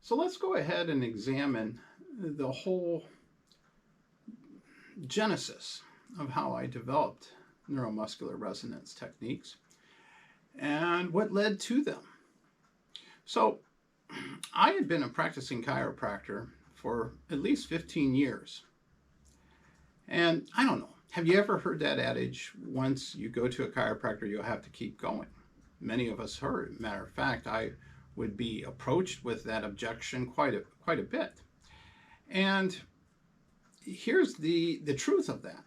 So let's go ahead and examine the whole genesis of how I developed neuromuscular resonance techniques and what led to them. So I had been a practicing chiropractor for at least 15 years. And I don't know, have you ever heard that adage, once you go to a chiropractor, you'll have to keep going? Many of us heard it. Matter of fact, I would be approached with that objection quite a bit. And here's the truth of that.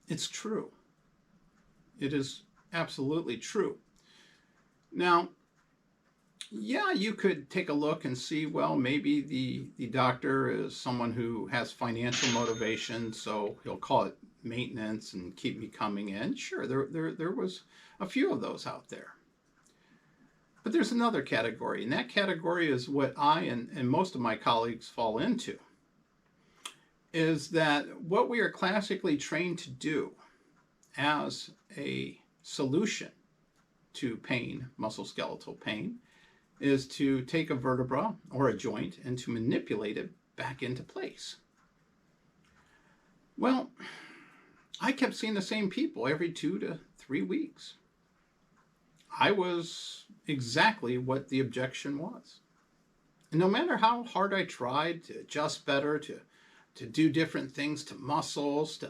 It's true. It is absolutely true. Now, yeah, you could take a look and see, well, maybe the doctor is someone who has financial motivation, so he'll call it maintenance and keep me coming in. Sure, there was a few of those out there. But there's another category, and that category is what I and most of my colleagues fall into, is that what we are classically trained to do as a solution to pain, musculoskeletal pain, is to take a vertebra or a joint and to manipulate it back into place. Well, I kept seeing the same people every 2 to 3 weeks. I was exactly what the objection was. And no matter how hard I tried to adjust better, to do different things to muscles,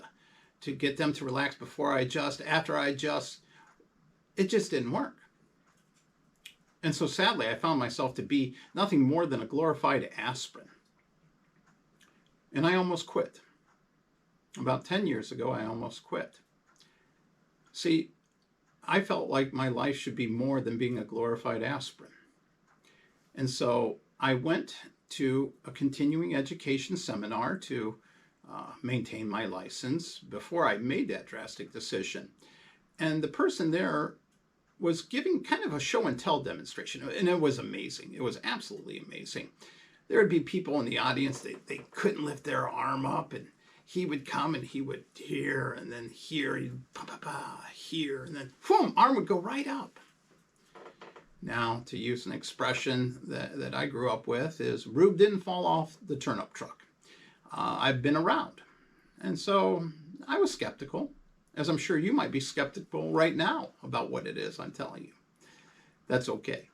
to get them to relax before I adjust, after I adjust, it just didn't work. And so sadly, I found myself to be nothing more than a glorified aspirin. And I almost quit. About 10 years ago, I almost quit. See, I felt like my life should be more than being a glorified aspirin. And so I went to a continuing education seminar to maintain my license before I made that drastic decision. And the person there was giving kind of a show and tell demonstration, and it was amazing. It was absolutely amazing. There would be people in the audience, they couldn't lift their arm up, and he would come and he would here and then here, he'd here, and then boom, arm would go right up. Now, to use an expression that I grew up with, is Rube didn't fall off the turnip truck. I've been around, and so I was skeptical, as I'm sure you might be skeptical right now about what it is I'm telling you. That's okay.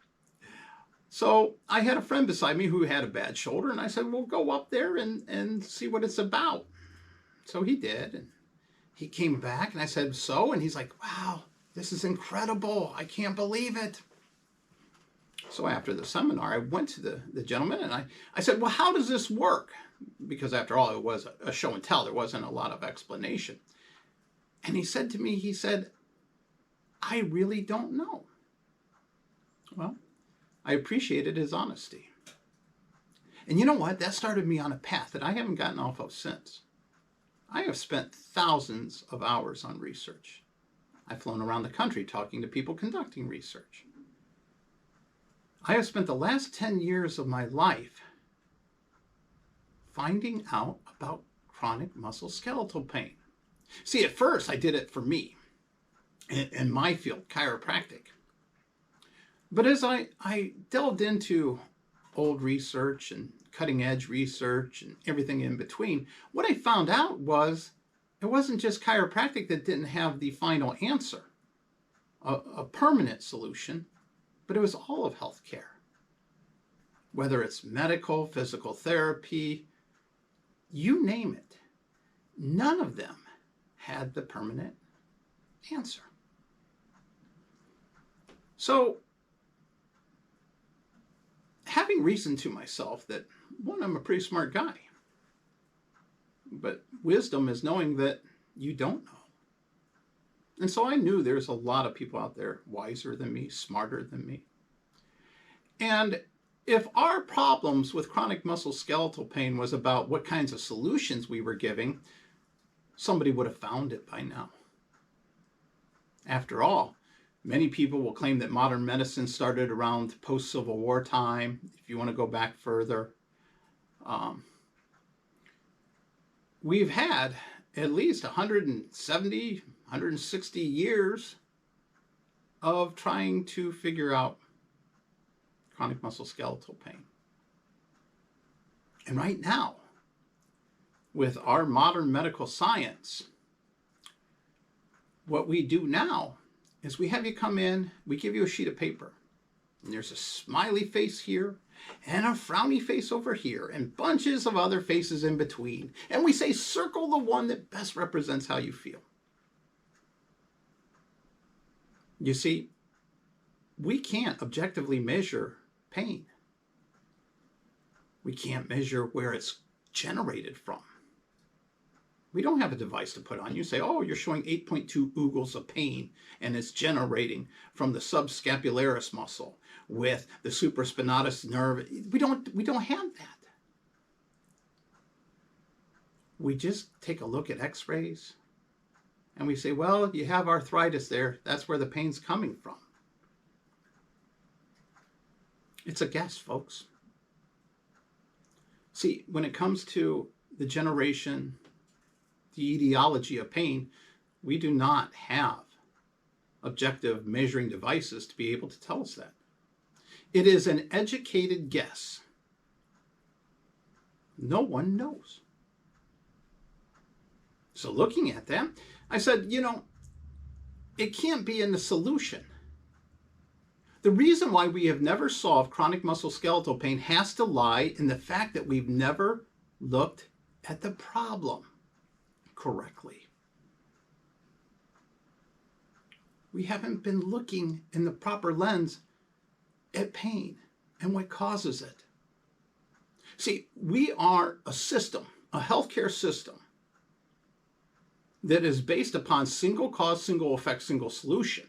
So I had a friend beside me who had a bad shoulder, and I said, well, go up there and see what it's about. So he did, and he came back, and I said, so? And he's like, wow, this is incredible. I can't believe it. So after the seminar, I went to the gentleman, and I said, well, how does this work? Because after all, it was a show and tell. There wasn't a lot of explanation. And he said to me, he said, I really don't know. Well, I appreciated his honesty. And you know what? That started me on a path that I haven't gotten off of since. I have spent thousands of hours on research. I've flown around the country talking to people conducting research. I have spent the last 10 years of my life finding out about chronic musculoskeletal pain. See, at first I did it for me, in my field, chiropractic. But as I delved into old research and cutting edge research and everything in between, what I found out was it wasn't just chiropractic that didn't have the final answer, a permanent solution, but it was all of healthcare. Whether it's medical, physical therapy, you name it, none of them had the permanent answer. So, having reasoned to myself that, one, I'm a pretty smart guy, but wisdom is knowing that you don't know. And so I knew there's a lot of people out there wiser than me, smarter than me. And if our problems with chronic musculoskeletal pain was about what kinds of solutions we were giving, somebody would have found it by now. After all, many people will claim that modern medicine started around post-Civil War time. If you want to go back further, we've had at least 170, 160 years of trying to figure out chronic musculoskeletal pain. And right now, with our modern medical science, what we do now is we have you come in, we give you a sheet of paper, and there's a smiley face here and a frowny face over here and bunches of other faces in between. And we say, circle the one that best represents how you feel. You see, we can't objectively measure pain. We can't measure where it's generated from. We don't have a device to put on you. Say, oh, you're showing 8.2 oogles of pain, and it's generating from the subscapularis muscle with the supraspinatus nerve. We don't have that. We just take a look at x-rays, and we say, well, you have arthritis there. That's where the pain's coming from. It's a guess, folks. See, when it comes to the generation, the etiology of pain, we do not have objective measuring devices to be able to tell us that. It is an educated guess. No one knows. So looking at that, I said, you know, it can't be in the solution. The reason why we have never solved chronic musculoskeletal pain has to lie in the fact that we've never looked at the problem correctly. We haven't been looking in the proper lens at pain and what causes it. See, we are a system, a healthcare system that is based upon single cause, single effect, single solution.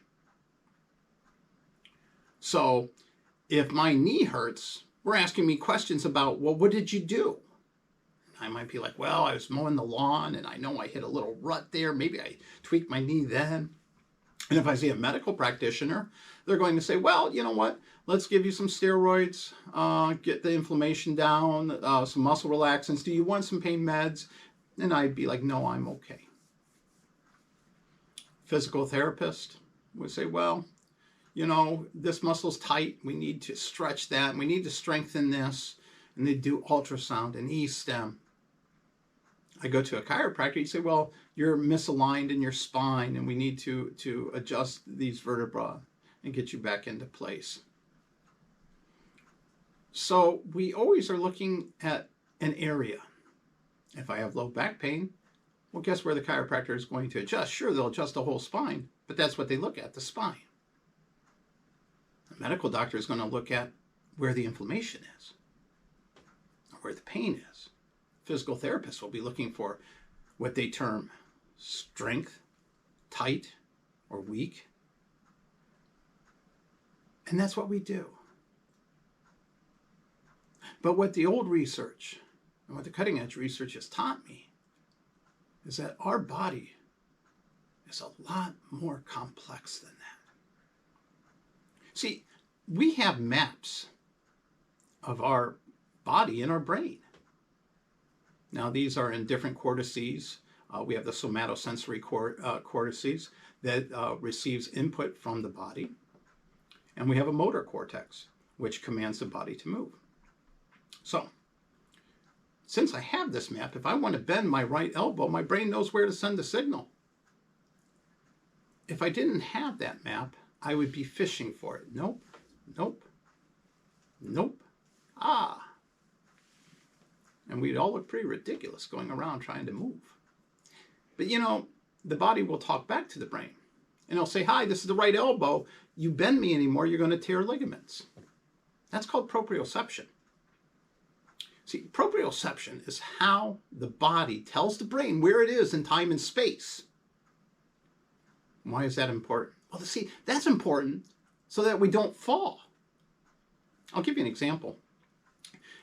So if my knee hurts, we're asking me questions about, well, what did you do? I might be like, well, I was mowing the lawn and I know I hit a little rut there. Maybe I tweaked my knee then. And if I see a medical practitioner, they're going to say, well, you know what? Let's give you some steroids, get the inflammation down, some muscle relaxants. Do you want some pain meds? And I'd be like, no, I'm okay. Physical therapist would say, well, you know, this muscle's tight. We need to stretch that. And we need to strengthen this. And they do ultrasound and E-stem. I go to a chiropractor. You say, well, you're misaligned in your spine and we need to adjust these vertebrae and get you back into place. So we always are looking at an area. If I have low back pain, well, guess where the chiropractor is going to adjust? Sure, they'll adjust the whole spine, but that's what they look at, the spine. The medical doctor is going to look at where the inflammation is, or where the pain is. Physical therapists will be looking for what they term strength, tight, or weak. And that's what we do. But what the old research and what the cutting edge research has taught me is that our body is a lot more complex than that. See, we have maps of our body in our brain. Now, these are in different cortices. We have the somatosensory cortices that receives input from the body. And we have a motor cortex, which commands the body to move. So, since I have this map, if I want to bend my right elbow, my brain knows where to send the signal. If I didn't have that map, I would be fishing for it. Nope, nope, nope, ah. And we'd all look pretty ridiculous going around trying to move. But you know, the body will talk back to the brain. And it'll say, hi, this is the right elbow. You bend me anymore, you're going to tear ligaments. That's called proprioception. See, proprioception is how the body tells the brain where it is in time and space. Why is that important? Well, see, that's important so that we don't fall. I'll give you an example.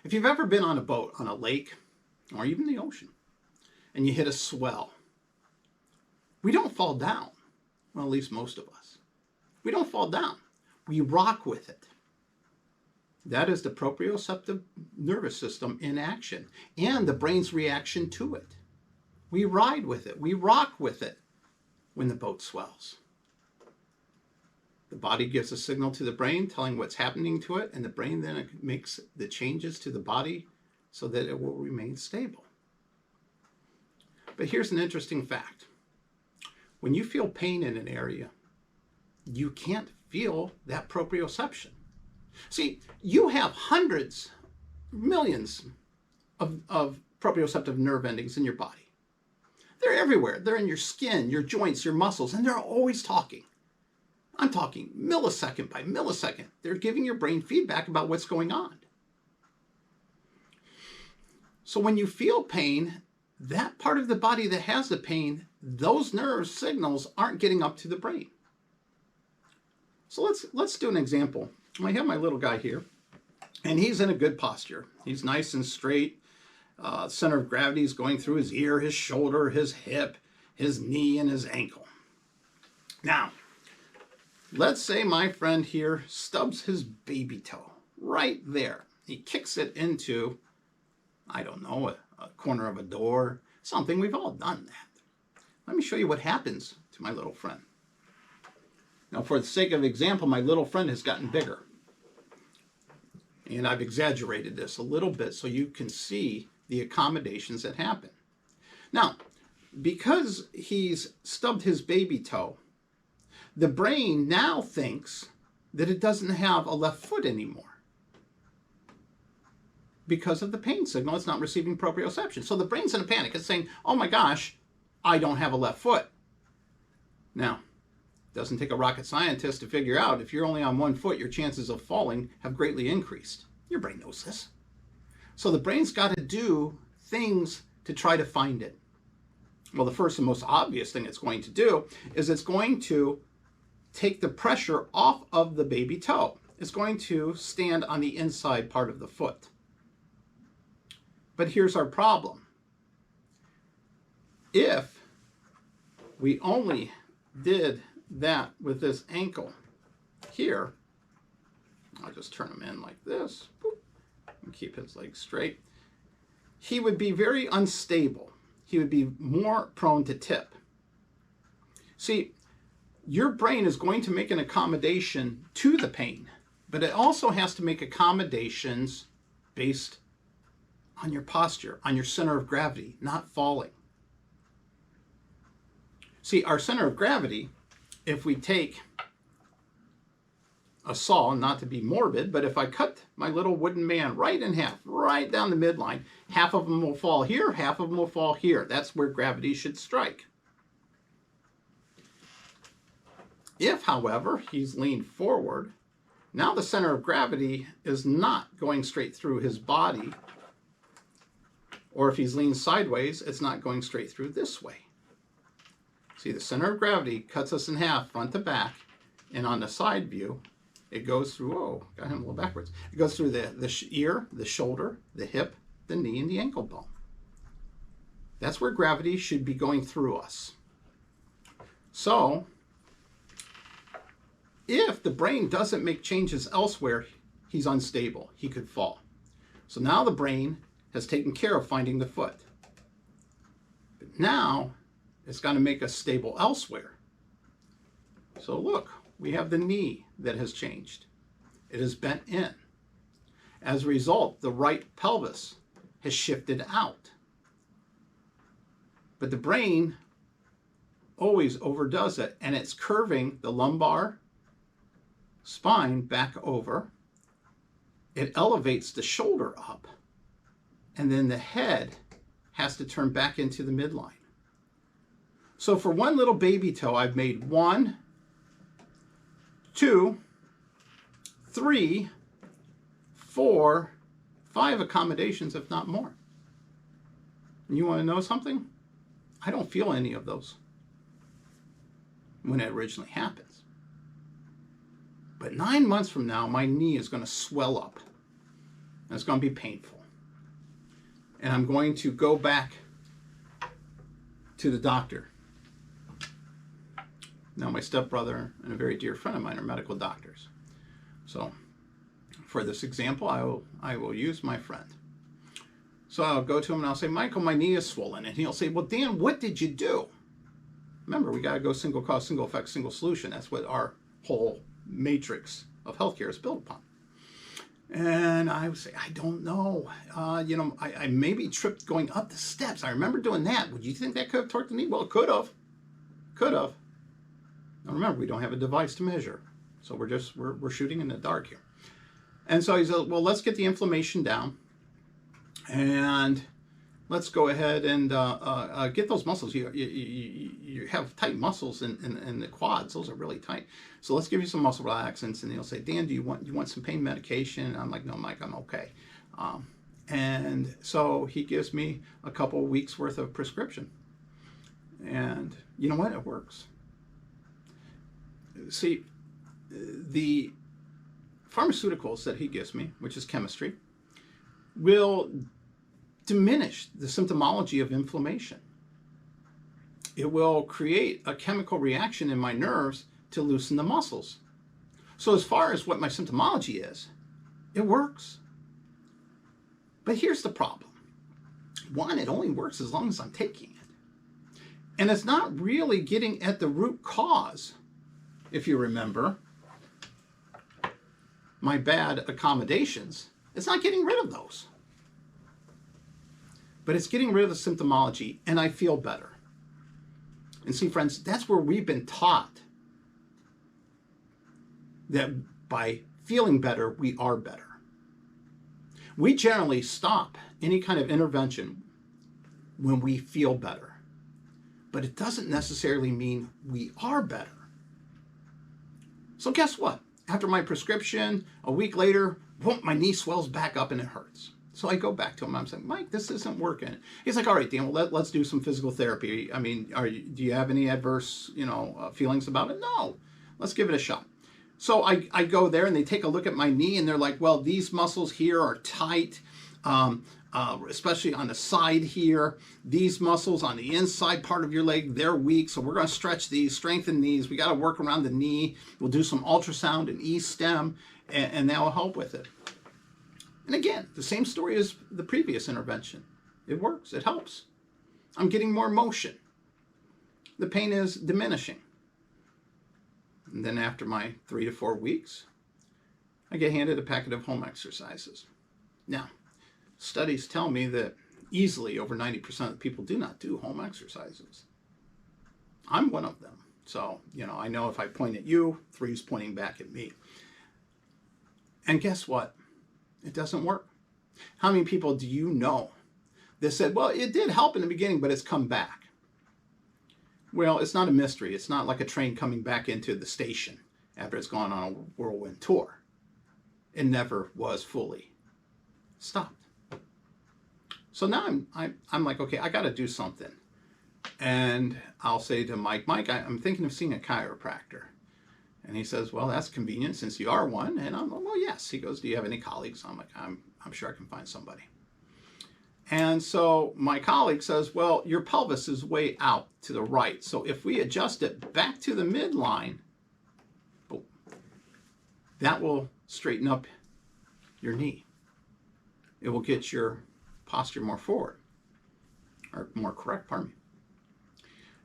If you've ever been on a boat, on a lake, or even the ocean, and you hit a swell, we don't fall down. Well, at least most of us. We don't fall down. We rock with it. That is the proprioceptive nervous system in action and the brain's reaction to it. We ride with it. We rock with it when the boat swells. The body gives a signal to the brain telling what's happening to it, and the brain then makes the changes to the body so that it will remain stable. But here's an interesting fact. When you feel pain in an area, you can't feel that proprioception. See, you have hundreds, millions of proprioceptive nerve endings in your body. They're everywhere. They're in your skin, your joints, your muscles, and they're always talking. I'm talking millisecond by millisecond. They're giving your brain feedback about what's going on. So when you feel pain, that part of the body that has the pain, those nerve signals aren't getting up to the brain. So let's do an example. I have my little guy here, and he's in a good posture. He's nice and straight. Center of gravity is going through his ear, his shoulder, his hip, his knee, and his ankle. Now, let's say my friend here stubs his baby toe right there. He kicks it into, I don't know, a corner of a door, something. We've all done that. Let me show you what happens to my little friend. Now, for the sake of example, my little friend has gotten bigger. And I've exaggerated this a little bit so you can see the accommodations that happen. Now, because he's stubbed his baby toe, the brain now thinks that it doesn't have a left foot anymore. Because of the pain signal, it's not receiving proprioception. So the brain's in a panic. It's saying, oh my gosh, I don't have a left foot. Now, it doesn't take a rocket scientist to figure out if you're only on one foot, your chances of falling have greatly increased. Your brain knows this. So the brain's got to do things to try to find it. Well, the first and most obvious thing it's going to do is it's going to take the pressure off of the baby toe. It's going to stand on the inside part of the foot. But here's our problem. If we only did that with this ankle here, I'll just turn him in like this, boop, and keep his legs straight, he would be very unstable. He would be more prone to tip. See, your brain is going to make an accommodation to the pain, but it also has to make accommodations based on your posture, on your center of gravity, not falling. See, our center of gravity, if we take a saw, not to be morbid, but if I cut my little wooden man right in half, right down the midline, half of them will fall here, half of them will fall here. That's where gravity should strike. If, however, he's leaned forward, now the center of gravity is not going straight through his body, or if he's leaned sideways, it's not going straight through this way. See, the center of gravity cuts us in half, front to back, and on the side view, it goes through, oh, got him a little backwards. It goes through the ear, the shoulder, the hip, the knee, and the ankle bone. That's where gravity should be going through us. So, if the brain doesn't make changes elsewhere, he's unstable. He could fall. So now the brain has taken care of finding the foot. But now, it's got to make us stable elsewhere. So look, we have the knee that has changed. It is bent in. As a result, the right pelvis has shifted out. But the brain always overdoes it, and it's curving the lumbar spine back over. It elevates the shoulder up, and then the head has to turn back into the midline. So for one little baby toe, I've made 1, 2, 3, 4, 5 accommodations, if not more. And you want to know something? I don't feel any of those when it originally happens. But 9 months from now, my knee is going to swell up. And it's going to be painful. And I'm going to go back to the doctor. Now, my stepbrother and a very dear friend of mine are medical doctors. So, for this example, I will use my friend. So I'll go to him and I'll say, Michael, my knee is swollen. And he'll say, well, Dan, what did you do? Remember, we got to go single cause, single effect, single solution. That's what our whole matrix of healthcare is built upon. And I would say, I don't know. I maybe tripped going up the steps. I remember doing that. Would you think that could have torqued the knee? Well, it could have. Could have. Now remember, we don't have a device to measure. So we're shooting in the dark here. And so he said, well, let's get the inflammation down. And let's go ahead and get those muscles. You have tight muscles in the quads. Those are really tight. So let's give you some muscle relaxants. And he'll say, Dan, do you want some pain medication? And I'm like, no, Mike, I'm okay. And so he gives me a couple of weeks worth of prescription. And you know what? It works. See, the pharmaceuticals that he gives me, which is chemistry, will diminish the symptomology of inflammation. It will create a chemical reaction in my nerves to loosen the muscles. So as far as what my symptomology is, it works. But here's the problem. One, it only works as long as I'm taking it. And it's not really getting at the root cause. If you remember, my bad accommodations, it's not getting rid of those. But it's getting rid of the symptomology, and I feel better. And see, friends, that's where we've been taught that by feeling better, we are better. We generally stop any kind of intervention when we feel better. But it doesn't necessarily mean we are better. So guess what? After my prescription, a week later, boom, my knee swells back up and it hurts. So I go back to him. I'm saying, Mike, this isn't working. He's like, all right, Dan, well, let's do some physical therapy. I mean, do you have any adverse, feelings about it? No. Let's give it a shot. So I go there and they take a look at my knee and they're like, well, these muscles here are tight, especially on the side here. These muscles on the inside part of your leg, they're weak. So we're going to stretch these, strengthen these. We got to work around the knee. We'll do some ultrasound and E-stem, and that will help with it. And again, the same story as the previous intervention. It works. It helps. I'm getting more motion. The pain is diminishing. And then after my 3 to 4 weeks, I get handed a packet of home exercises. Now, studies tell me that easily over 90% of people do not do home exercises. I'm one of them. So, I know if I point at you, 3's pointing back at me. And guess what? It doesn't work. How many people do you know that said, well, it did help in the beginning, but it's come back? Well, it's not a mystery. It's not like a train coming back into the station after it's gone on a whirlwind tour. It never was fully stopped. So now I'm like, okay, I got to do something. And I'll say to Mike, I'm thinking of seeing a chiropractor. And he says, well, that's convenient since you are one. And I'm like, well, yes. He goes, do you have any colleagues? I'm like, I'm sure I can find somebody. And so my colleague says, well, your pelvis is way out to the right. So if we adjust it back to the midline, boom, that will straighten up your knee. It will get your posture more forward, or more correct, pardon me.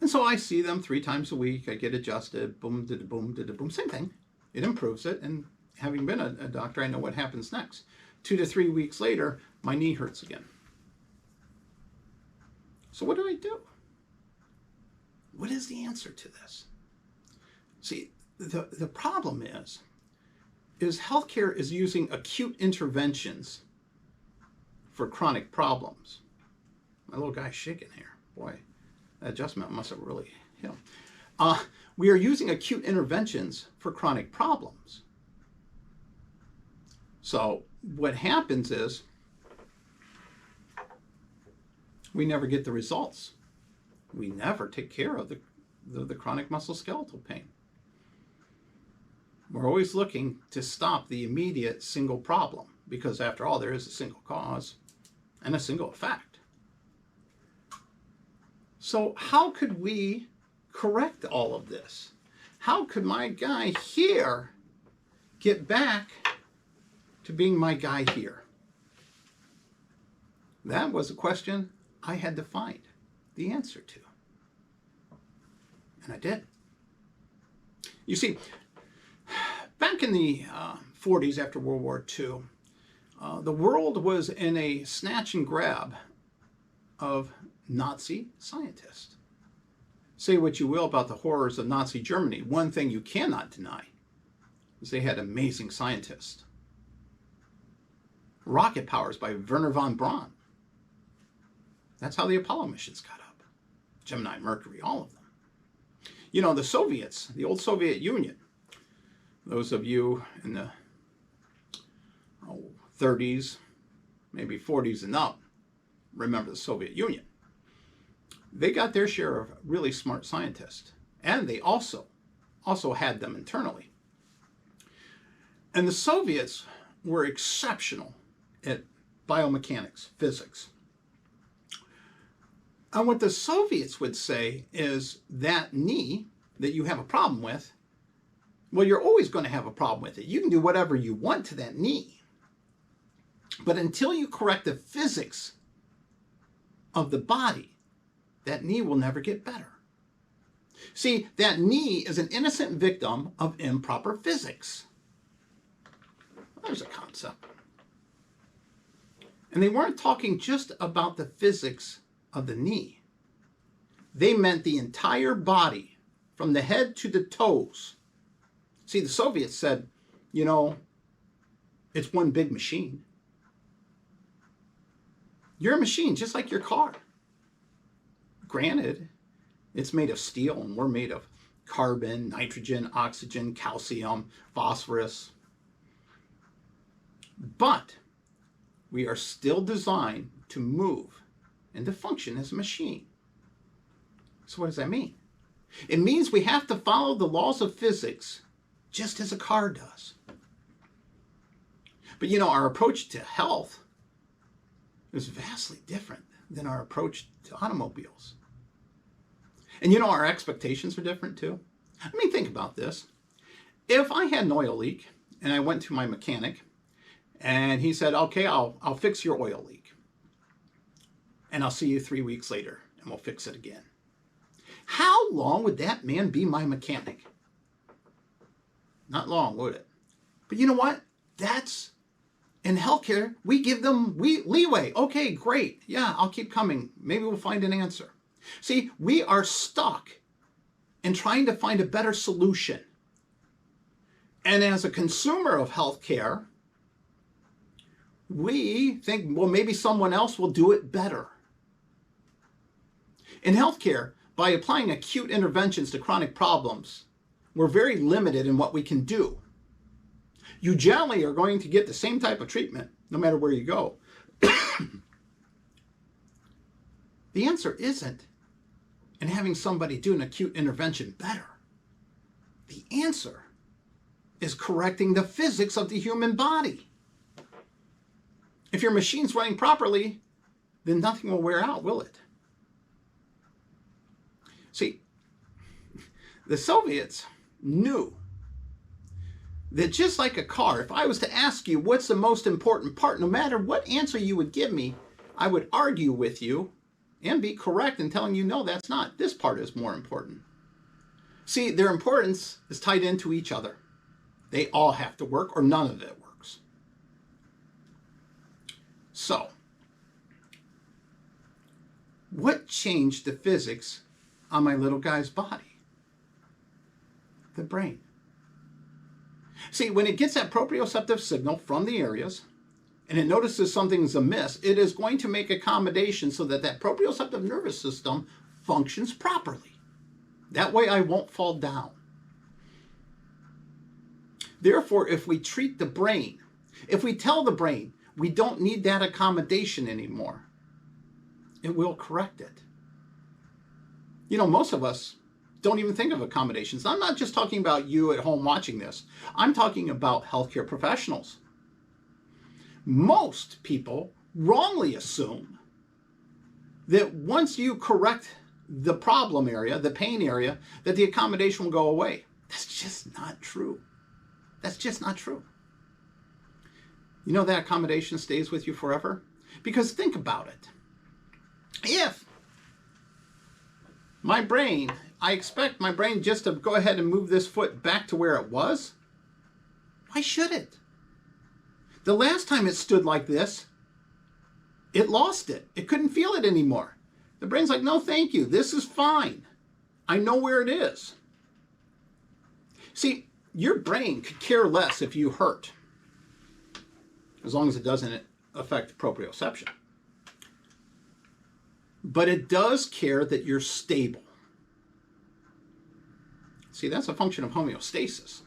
And so I see them 3 times a week. I get adjusted, boom, da-da-boom, da-da-boom, same thing. It improves it, and having been a doctor, I know what happens next. 2 to 3 weeks later, my knee hurts again. So what do I do? What is the answer to this? See, the problem is healthcare is using acute interventions for chronic problems. My little guy's shaking here. Boy, that adjustment must have really hit him. We are using acute interventions for chronic problems. So what happens is we never get the results. We never take care of the chronic musculoskeletal pain. We're always looking to stop the immediate single problem because after all, there is a single cause and a single effect. So how could we correct all of this? How could my guy here get back to being my guy here? That was a question I had to find the answer to. And I did. You see, back in the 40s after World War II, The world was in a snatch and grab of Nazi scientists. Say what you will about the horrors of Nazi Germany. One thing you cannot deny is they had amazing scientists. Rocket powers by Wernher von Braun. That's how the Apollo missions got up. Gemini, Mercury, all of them. You know, the Soviets, the old Soviet Union, those of you in the 30s, maybe 40s and up, remember the Soviet Union. They got their share of really smart scientists, and they also had them internally. And the Soviets were exceptional at biomechanics, physics. And what the Soviets would say is that knee that you have a problem with, well, you're always going to have a problem with it. You can do whatever you want to that knee. But until you correct the physics of the body, that knee will never get better. See, that knee is an innocent victim of improper physics. There's a concept. And they weren't talking just about the physics of the knee. They meant the entire body, from the head to the toes. See, the Soviets said, you know, it's one big machine. You're a machine, just like your car. Granted, it's made of steel, and we're made of carbon, nitrogen, oxygen, calcium, phosphorus. But we are still designed to move and to function as a machine. So what does that mean? It means we have to follow the laws of physics just as a car does. But you know, our approach to health is vastly different than our approach to automobiles. And you know, our expectations are different too. I mean, think about this. If I had an oil leak and I went to my mechanic and he said, okay, I'll fix your oil leak. And I'll see you 3 weeks later and we'll fix it again. How long would that man be my mechanic? Not long, would it? But you know what? That's, in healthcare, we give them leeway. Okay, great. Yeah, I'll keep coming. Maybe we'll find an answer. See, we are stuck in trying to find a better solution. And as a consumer of healthcare, we think, well, maybe someone else will do it better. In healthcare, by applying acute interventions to chronic problems, we're very limited in what we can do. You generally are going to get the same type of treatment no matter where you go. The answer isn't in having somebody do an acute intervention better. The answer is correcting the physics of the human body. If your machine's running properly, then nothing will wear out, will it? See, the Soviets knew that just like a car, if I was to ask you what's the most important part, no matter what answer you would give me, I would argue with you and be correct in telling you, no, that's not. This part is more important. See, their importance is tied into each other. They all have to work or none of it works. So, what changed the physics on my little guy's body? The brain. See, when it gets that proprioceptive signal from the areas and it notices something's amiss, it is going to make accommodation so that that proprioceptive nervous system functions properly. That way I won't fall down. Therefore, if we treat the brain, if we tell the brain we don't need that accommodation anymore, it will correct it. You know, most of us don't even think of accommodations. I'm not just talking about you at home watching this. I'm talking about healthcare professionals. Most people wrongly assume that once you correct the problem area, the pain area, that the accommodation will go away. That's just not true. That's just not true. You know that accommodation stays with you forever? Because think about it. If my brain, I expect my brain just to go ahead and move this foot back to where it was, why should it? The last time it stood like this, it lost it. It couldn't feel it anymore. The brain's like, no, thank you. This is fine. I know where it is. See, your brain could care less if you hurt, as long as it doesn't affect proprioception. But it does care that you're stable. See, that's a function of homeostasis.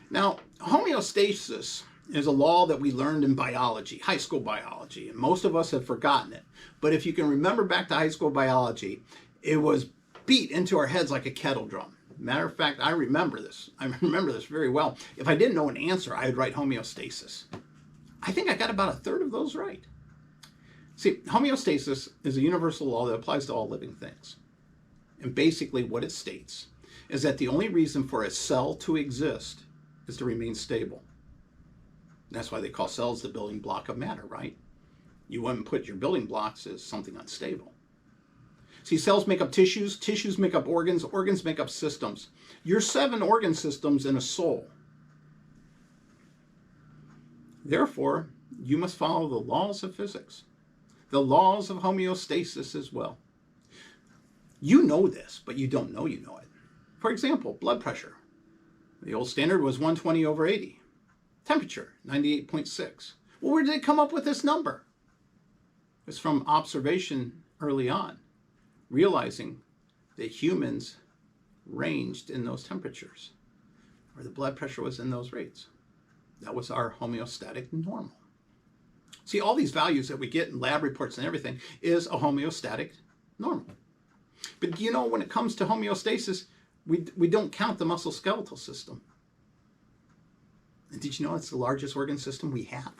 Now, homeostasis is a law that we learned in biology, high school biology, and most of us have forgotten it. But if you can remember back to high school biology, it was beat into our heads like a kettle drum. Matter of fact, I remember this. I remember this very well. If I didn't know an answer, I would write homeostasis. I think I got about a third of those right. See, homeostasis is a universal law that applies to all living things. And basically what it states is that the only reason for a cell to exist is to remain stable. That's why they call cells the building block of matter, right? You wouldn't put your building blocks as something unstable. See, cells make up tissues, tissues make up organs, organs make up systems. You're 7 organ systems in a soul. Therefore, you must follow the laws of physics, the laws of homeostasis as well. You know this, but you don't know you know it. For example, blood pressure. The old standard was 120/80. Temperature, 98.6. Well, where did they come up with this number? It's from observation early on, realizing that humans ranged in those temperatures, or the blood pressure was in those rates. That was our homeostatic normal. See, all these values that we get in lab reports and everything is a homeostatic normal. But you know, when it comes to homeostasis, we don't count the musculoskeletal system. And did you know it's the largest organ system we have?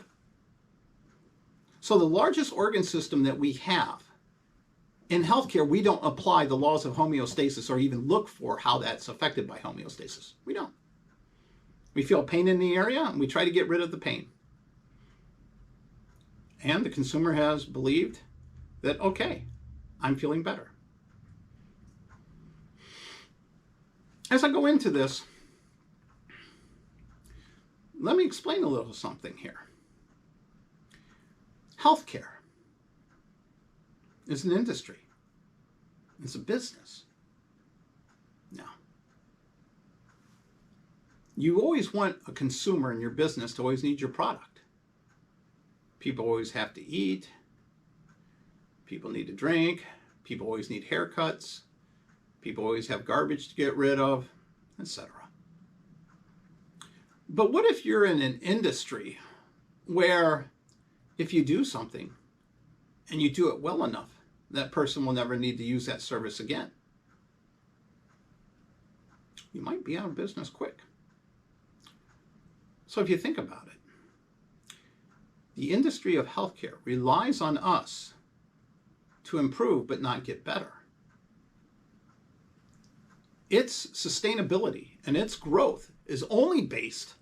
So the largest organ system that we have, in healthcare, we don't apply the laws of homeostasis or even look for how that's affected by homeostasis. We don't. We feel pain in the area and we try to get rid of the pain. And the consumer has believed that, okay, I'm feeling better. As I go into this, let me explain a little something here. Healthcare is an industry. It's a business. Now, you always want a consumer in your business to always need your product. People always have to eat. People need to drink. People always need haircuts. People always have garbage to get rid of, etc. But what if you're in an industry where if you do something and you do it well enough, that person will never need to use that service again? You might be out of business quick. So if you think about it, the industry of healthcare relies on us to improve but not get better. Its sustainability and its growth is only based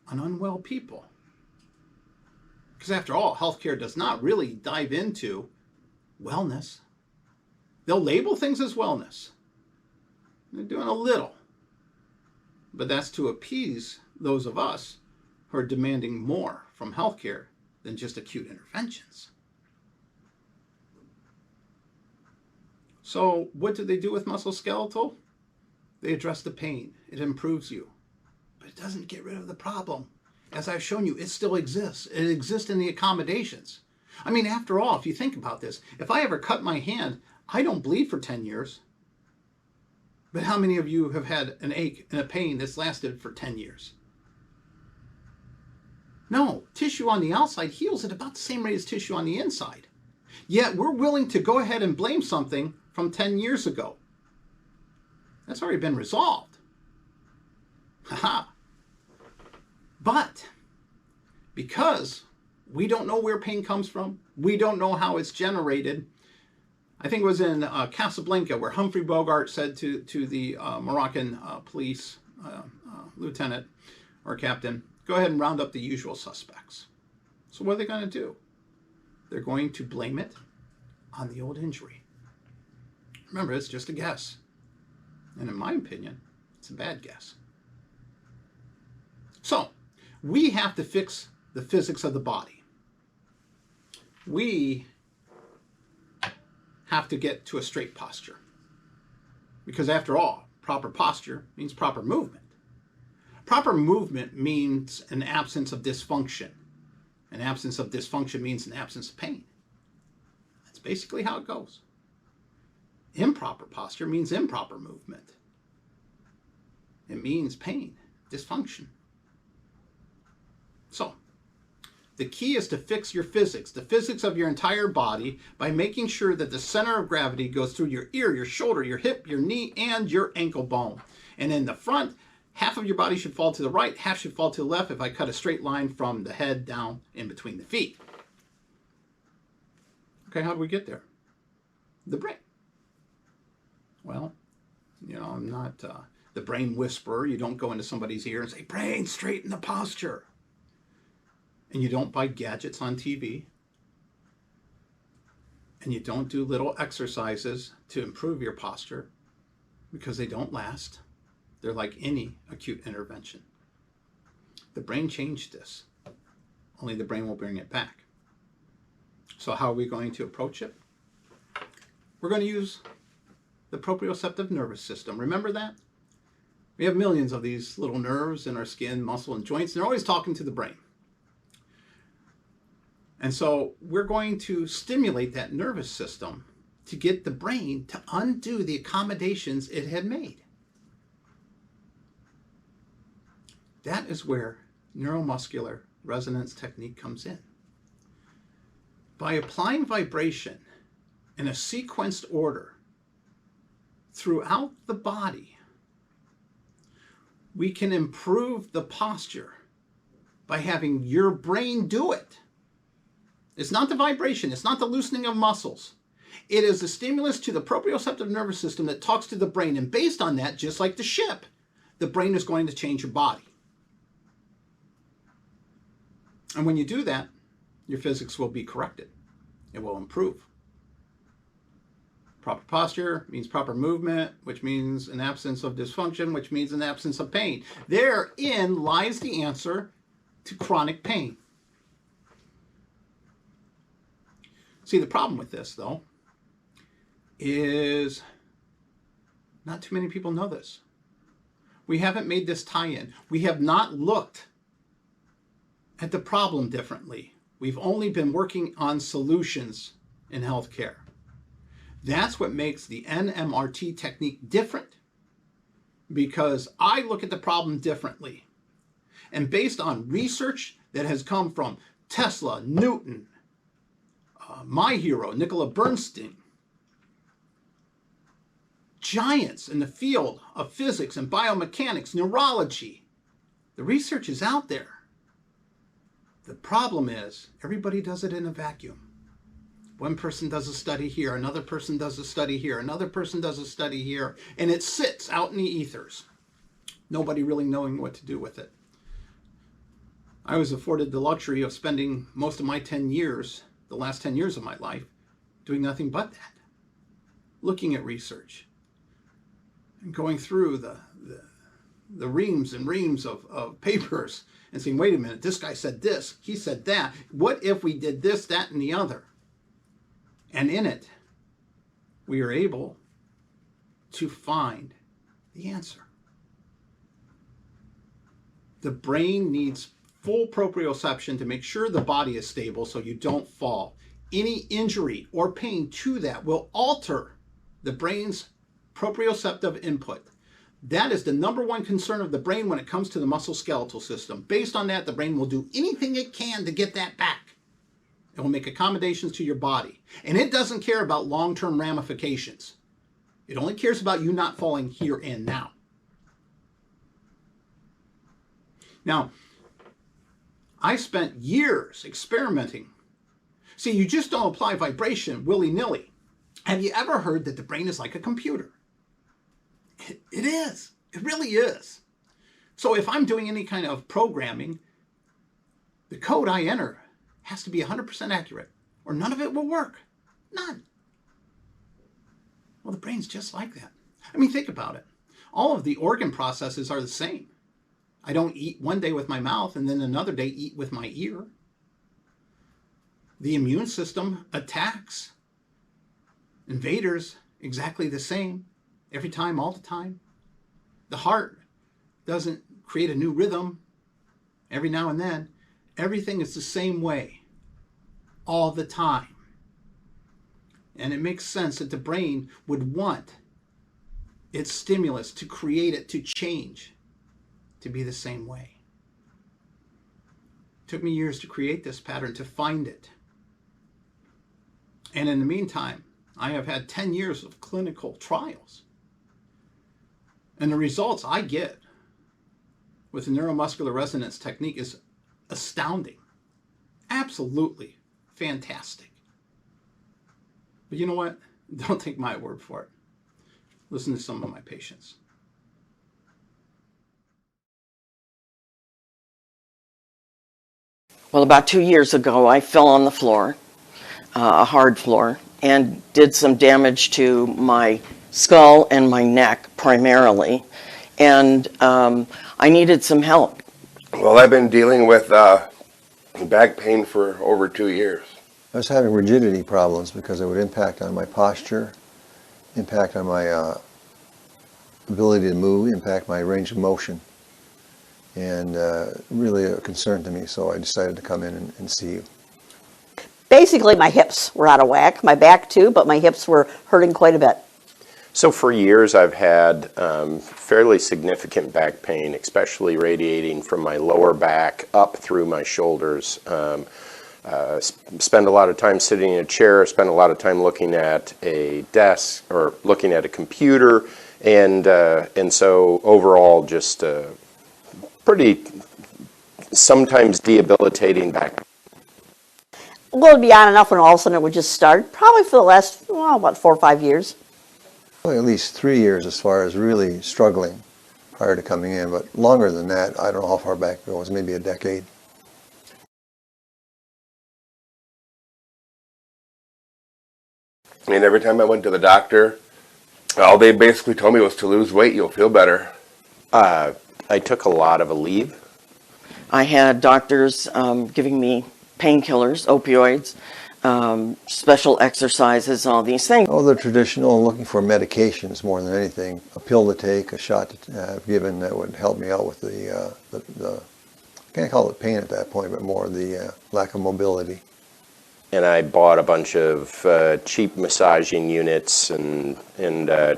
on unwell people. Because after all, healthcare does not really dive into wellness. They'll label things as wellness. They're doing a little. But that's to appease those of us who are demanding more from healthcare than just acute interventions. So what do they do with musculoskeletal? They address the pain. It improves you. But it doesn't get rid of the problem. As I've shown you, it still exists. It exists in the accommodations. I mean, after all, if you think about this, if I ever cut my hand, I don't bleed for 10 years. But how many of you have had an ache and a pain that's lasted for 10 years? No, tissue on the outside heals at about the same rate as tissue on the inside. Yet we're willing to go ahead and blame something from 10 years ago. That's already been resolved. Haha. But because we don't know where pain comes from, we don't know how it's generated. I think it was in Casablanca where Humphrey Bogart said to the Moroccan police lieutenant or captain, go ahead and round up the usual suspects. So what are they going to do? They're going to blame it on the old injury. Remember, it's just a guess. And in my opinion, it's a bad guess. So we have to fix the physics of the body. We have to get to a straight posture. Because after all, proper posture means proper movement. Proper movement means an absence of dysfunction. An absence of dysfunction means an absence of pain. That's basically how it goes. Improper posture means improper movement. It means pain, dysfunction. So, the key is to fix your physics, the physics of your entire body, by making sure that the center of gravity goes through your ear, your shoulder, your hip, your knee, and your ankle bone. And in the front, half of your body should fall to the right, half should fall to the left if I cut a straight line from the head down in between the feet. Okay, how do we get there? The brain. Well, I'm not the brain whisperer. You don't go into somebody's ear and say, brain, straighten the posture. And you don't buy gadgets on TV. And you don't do little exercises to improve your posture because they don't last. They're like any acute intervention. The brain changed this. Only the brain will bring it back. So how are we going to approach it? We're going to use the proprioceptive nervous system. Remember that? We have millions of these little nerves in our skin, muscle, and joints. They're always talking to the brain. And so we're going to stimulate that nervous system to get the brain to undo the accommodations it had made. That is where neuromuscular resonance technique comes in. By applying vibration in a sequenced order throughout the body, we can improve the posture by having your brain do it. It's not the vibration. It's not the loosening of muscles. It is the stimulus to the proprioceptive nervous system that talks to the brain. And based on that, just like the ship, the brain is going to change your body. And when you do that, your physics will be corrected. It will improve. Proper posture means proper movement, which means an absence of dysfunction, which means an absence of pain. Therein lies the answer to chronic pain. See, the problem with this, though, is not too many people know this. We haven't made this tie-in. We have not looked at the problem differently. We've only been working on solutions in healthcare. That's what makes the NMRT technique different, because I look at the problem differently. And based on research that has come from Tesla, Newton, my hero, Nicola Bernstein, giants in the field of physics and biomechanics, neurology, the research is out there. The problem is everybody does it in a vacuum. One person does a study here, another person does a study here, another person does a study here, and it sits out in the ethers. Nobody really knowing what to do with it. I was afforded the luxury of spending most of my 10 years, the last 10 years of my life, doing nothing but that. Looking at research and going through the reams and reams of papers and saying, wait a minute, this guy said this, he said that. What if we did this, that, and the other? And in it, we are able to find the answer. The brain needs full proprioception to make sure the body is stable so you don't fall. Any injury or pain to that will alter the brain's proprioceptive input. That is the number one concern of the brain when it comes to the musculoskeletal system. Based on that, the brain will do anything it can to get that back. It will make accommodations to your body. And it doesn't care about long-term ramifications. It only cares about you not falling here and now. Now, I spent years experimenting. See, you just don't apply vibration willy-nilly. Have you ever heard that the brain is like a computer? It is. It really is. So if I'm doing any kind of programming, the code I enter has to be 100% accurate, or none of it will work. None. Well, the brain's just like that. I mean, think about it. All of the organ processes are the same. I don't eat one day with my mouth and then another day eat with my ear. The immune system attacks invaders exactly the same every time, all the time. The heart doesn't create a new rhythm every now and then. Everything is the same way all the time. And it makes sense that the brain would want its stimulus to create it to change to be the same way. It took me years to create this pattern, to find it. And in the meantime, I have had 10 years of clinical trials. And the results I get with the neuromuscular resonance technique is astounding. Absolutely fantastic. But you know what? Don't take my word for it. Listen to some of my patients. Well, about 2 years ago, I fell on the floor, a hard floor, and did some damage to my skull and my neck primarily. And I needed some help. Well, I've been dealing with back pain for over 2 years. I was having rigidity problems because it would impact on my posture, impact on my ability to move, impact my range of motion, and really a concern to me, so I decided to come in and see you. Basically, my hips were out of whack, my back too, but my hips were hurting quite a bit. So for years I've had fairly significant back pain, especially radiating from my lower back up through my shoulders. Spend a lot of time sitting in a chair, spend a lot of time looking at a desk or looking at a computer, and so overall just pretty sometimes debilitating back. Well, it'd be on and off, and all of a sudden it would just start, probably for the last, about 4 or 5 years. Well, at least 3 years as far as really struggling prior to coming in, but longer than that, I don't know how far back it goes, maybe a decade. And every time I went to the doctor, all they basically told me was to lose weight, you'll feel better. I took a lot of Aleve. I had doctors giving me painkillers, opioids, special exercises, all these things. Oh, the traditional, looking for medications more than anything. A pill to take, a shot to have given that would help me out with the I can't call it pain at that point, but more the lack of mobility. And I bought a bunch of cheap massaging units and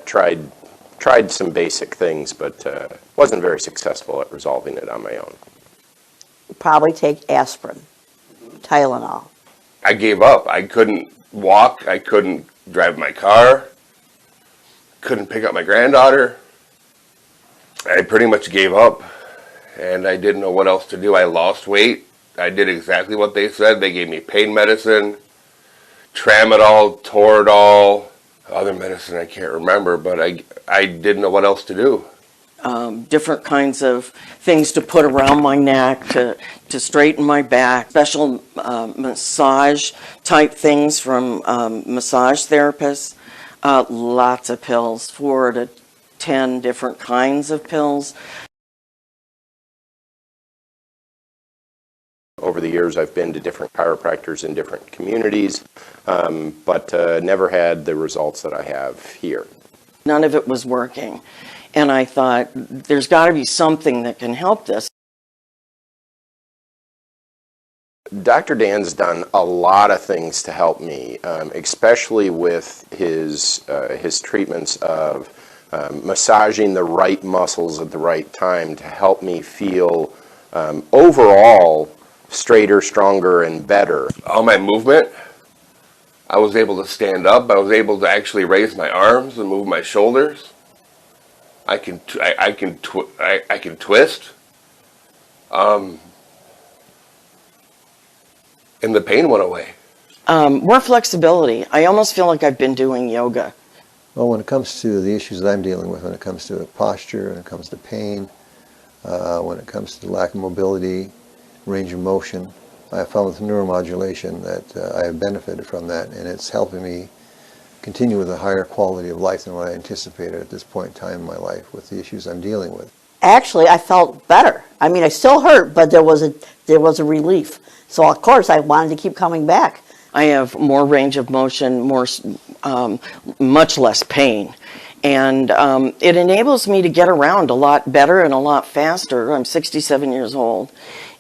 tried some basic things, but wasn't very successful at resolving it on my own. Probably take aspirin, Tylenol. I gave up. I couldn't walk. I couldn't drive my car. Couldn't pick up my granddaughter. I pretty much gave up, and I didn't know what else to do. I lost weight. I did exactly what they said. They gave me pain medicine, tramadol, Toradol, other medicine I can't remember, but I didn't know what else to do. Different kinds of things to put around my neck to straighten my back, special massage type things from massage therapists, lots of pills, 4 to 10 different kinds of pills. Over the years I've been to different chiropractors in different communities, but never had the results that I have here. None of it was working. And I thought, there's got to be something that can help this. Dr. Dan's done a lot of things to help me, especially with his treatments of massaging the right muscles at the right time to help me feel overall straighter, stronger, and better. All my movement, I was able to stand up. I was able to actually raise my arms and move my shoulders. I can twist. And the pain went away. More flexibility. I almost feel like I've been doing yoga. Well, when it comes to the issues that I'm dealing with, when it comes to posture, when it comes to pain, when it comes to lack of mobility, range of motion, I have found with neuromodulation that I have benefited from that, and it's helping me continue with a higher quality of life than what I anticipated at this point in time in my life with the issues I'm dealing with. actually, I felt better. I mean, I still hurt, but there was a relief. So of course, I wanted to keep coming back. I have more range of motion, much less pain. And it enables me to get around a lot better and a lot faster. I'm 67 years old,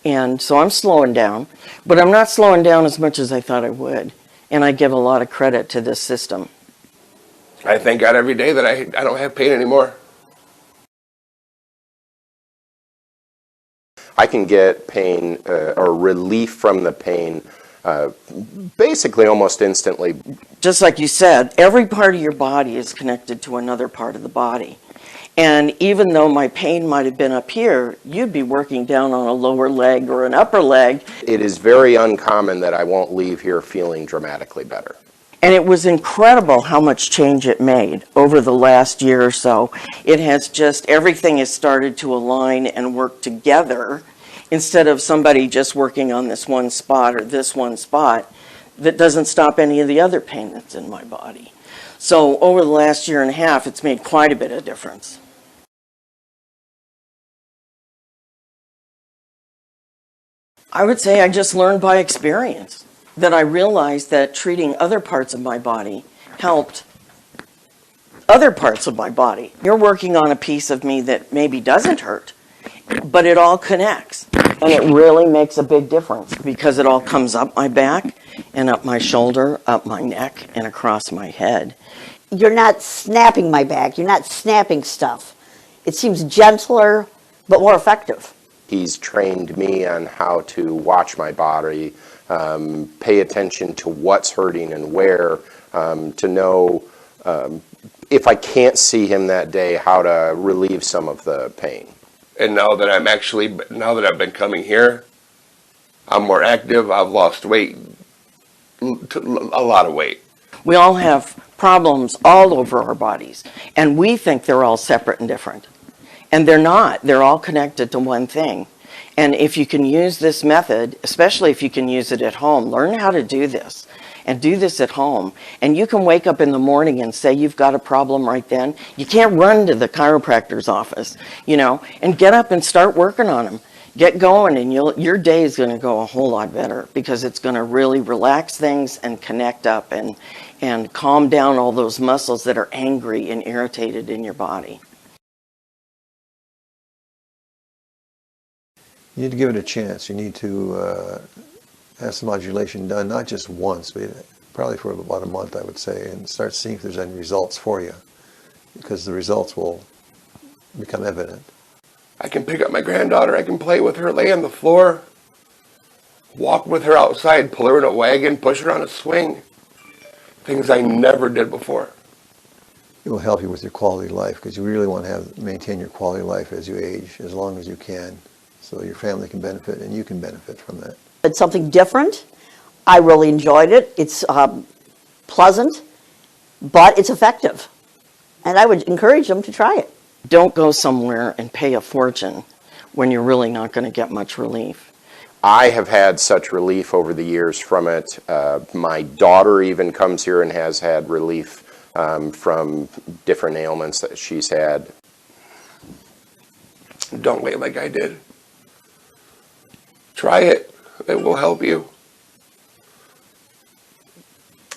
and so I'm slowing down. But I'm not slowing down as much as I thought I would. And I give a lot of credit to this system. I thank God every day that I don't have pain anymore. I can get pain or relief from the pain basically almost instantly. Just like you said, every part of your body is connected to another part of the body. And even though my pain might have been up here, you'd be working down on a lower leg or an upper leg. It is very uncommon that I won't leave here feeling dramatically better. And it was incredible how much change it made over the last year or so. It has just, everything has started to align and work together instead of somebody just working on this one spot or this one spot that doesn't stop any of the other pain that's in my body. So over the last year and a half, it's made quite a bit of difference. I would say I just learned by experience that I realized that treating other parts of my body helped other parts of my body. You're working on a piece of me that maybe doesn't hurt, but it all connects. And it really makes a big difference because it all comes up my back and up my shoulder, up my neck, and across my head. You're not snapping my back. You're not snapping stuff. It seems gentler, but more effective. He's trained me on how to watch my body, pay attention to what's hurting and where, to know if I can't see him that day, how to relieve some of the pain. And now that I've been coming here, I'm more active. I've lost weight, a lot of weight. We all have problems all over our bodies, and we think they're all separate and different. And they're not. They're all connected to one thing. And if you can use this method, especially if you can use it at home, learn how to do this and do this at home. And you can wake up in the morning and say you've got a problem right then. You can't run to the chiropractor's office, and get up and start working on them. Get going, and your day is going to go a whole lot better because it's going to really relax things and connect up and calm down all those muscles that are angry and irritated in your body. You need to give it a chance. You need to have some modulation done, not just once, but probably for about a month, I would say, and start seeing if there's any results for you, because the results will become evident. I can pick up my granddaughter. I can play with her, lay on the floor, walk with her outside, pull her in a wagon, push her on a swing. Things I never did before. It will help you with your quality of life, because you really want to maintain your quality of life as you age, as long as you can, so your family can benefit and you can benefit from that. It's something different. I really enjoyed it. It's pleasant, but it's effective. And I would encourage them to try it. Don't go somewhere and pay a fortune when you're really not going to get much relief. I have had such relief over the years from it. My daughter even comes here and has had relief from different ailments that she's had. Don't wait like I did. Try it. It will help you.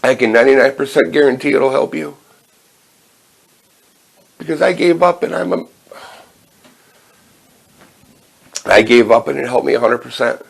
I can 99% guarantee it'll help you. Because I gave up and I gave up and it helped me 100%.